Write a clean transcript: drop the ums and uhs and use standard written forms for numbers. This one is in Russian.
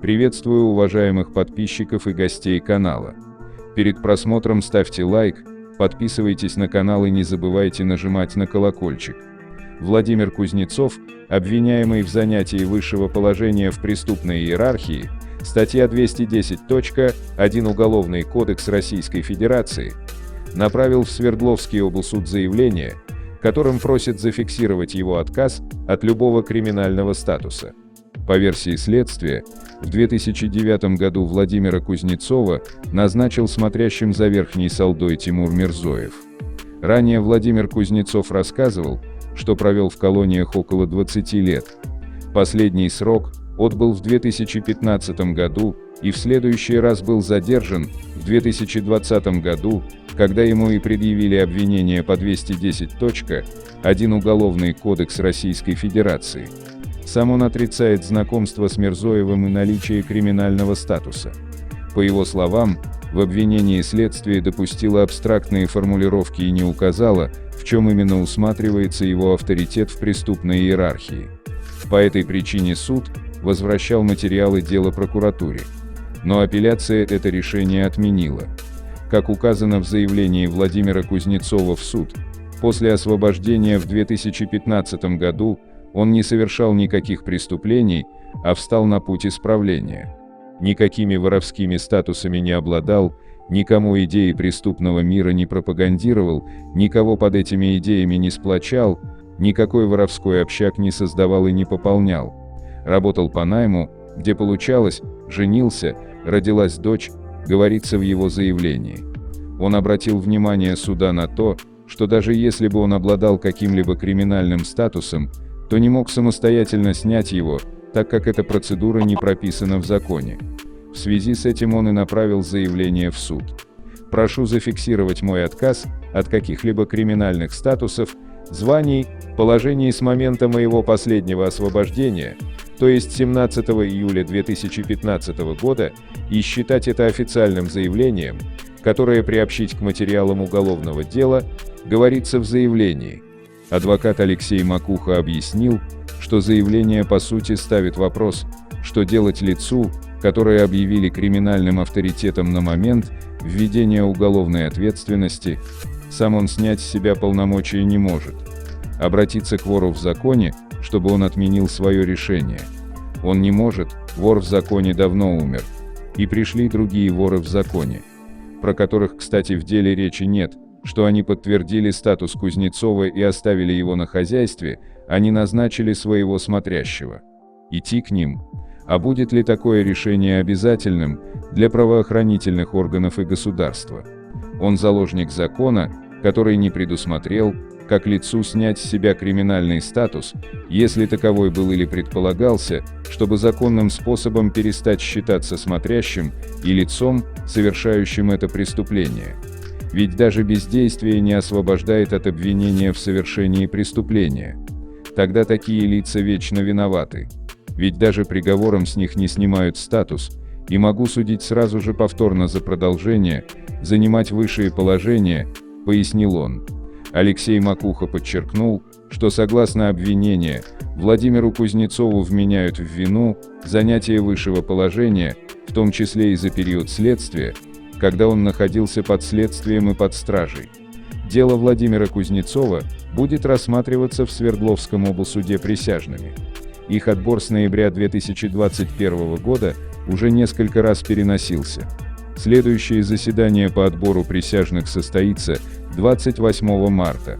Приветствую уважаемых подписчиков и гостей канала. Перед просмотром ставьте лайк, подписывайтесь на канал и не забывайте нажимать на колокольчик. Владимир Кузнецов, обвиняемый в занятии высшего положения в преступной иерархии, статья 210.1 Уголовный кодекс Российской Федерации, направил в Свердловский облсуд заявление, которым просит зафиксировать его отказ от любого криминального статуса. По версии следствия, в 2009 году Владимира Кузнецова назначил смотрящим за Верхней Салдой Тимур Мирзоев. Ранее Владимир Кузнецов рассказывал, что провел в колониях около 20 лет. Последний срок отбыл в 2015 году и в следующий раз был задержан в 2020 году, когда ему и предъявили обвинение по 210.1 Уголовный кодекс Российской Федерации. Сам он отрицает знакомство с Мирзоевым и наличие криминального статуса. По его словам, в обвинении следствие допустило абстрактные формулировки и не указало, в чем именно усматривается его авторитет в преступной иерархии. По этой причине суд возвращал материалы дела прокуратуре. Но апелляция это решение отменила. Как указано в заявлении Владимира Кузнецова в суд, после освобождения в 2015 году он не совершал никаких преступлений, а встал на путь исправления. Никакими воровскими статусами не обладал, никому идеи преступного мира не пропагандировал, никого под этими идеями не сплочал, никакой воровской общак не создавал и не пополнял. Работал по найму, где получалось, женился, родилась дочь, говорится в его заявлении. Он обратил внимание суда на то, что даже если бы он обладал каким-либо криминальным статусом, то не мог самостоятельно снять его, так как эта процедура не прописана в законе. В связи с этим он и направил заявление в суд. Прошу зафиксировать мой отказ от каких-либо криминальных статусов, званий, положений с момента моего последнего освобождения, то есть 17 июля 2015 года, и считать это официальным заявлением, которое приобщить к материалам уголовного дела, говорится в заявлении. Адвокат Алексей Макуха объяснил, что заявление по сути ставит вопрос, что делать лицу, которое объявили криминальным авторитетом на момент введения уголовной ответственности, сам он снять с себя полномочия не может. Обратиться к вору в законе, чтобы он отменил свое решение. Он не может, вор в законе давно умер. И пришли другие воры в законе, про которых, кстати, в деле речи нет, что они подтвердили статус Кузнецова и оставили его на хозяйстве, они назначили своего смотрящего. Идти к ним. А будет ли такое решение обязательным для правоохранительных органов и государства? Он заложник закона, который не предусмотрел, как лицу снять с себя криминальный статус, если таковой был или предполагался, чтобы законным способом перестать считаться смотрящим и лицом, совершающим это преступление. Ведь даже бездействие не освобождает от обвинения в совершении преступления. Тогда такие лица вечно виноваты. Ведь даже приговором с них не снимают статус, и могу судить сразу же повторно за продолжение, занимать высшие положения, пояснил он. Алексей Макуха подчеркнул, что согласно обвинению, Владимиру Кузнецову вменяют в вину занятие высшего положения, в том числе и за период следствия, когда он находился под следствием и под стражей. Дело Владимира Кузнецова будет рассматриваться в Свердловском облсуде присяжными. Их отбор с ноября 2021 года уже несколько раз переносился. Следующее заседание по отбору присяжных состоится 28 марта.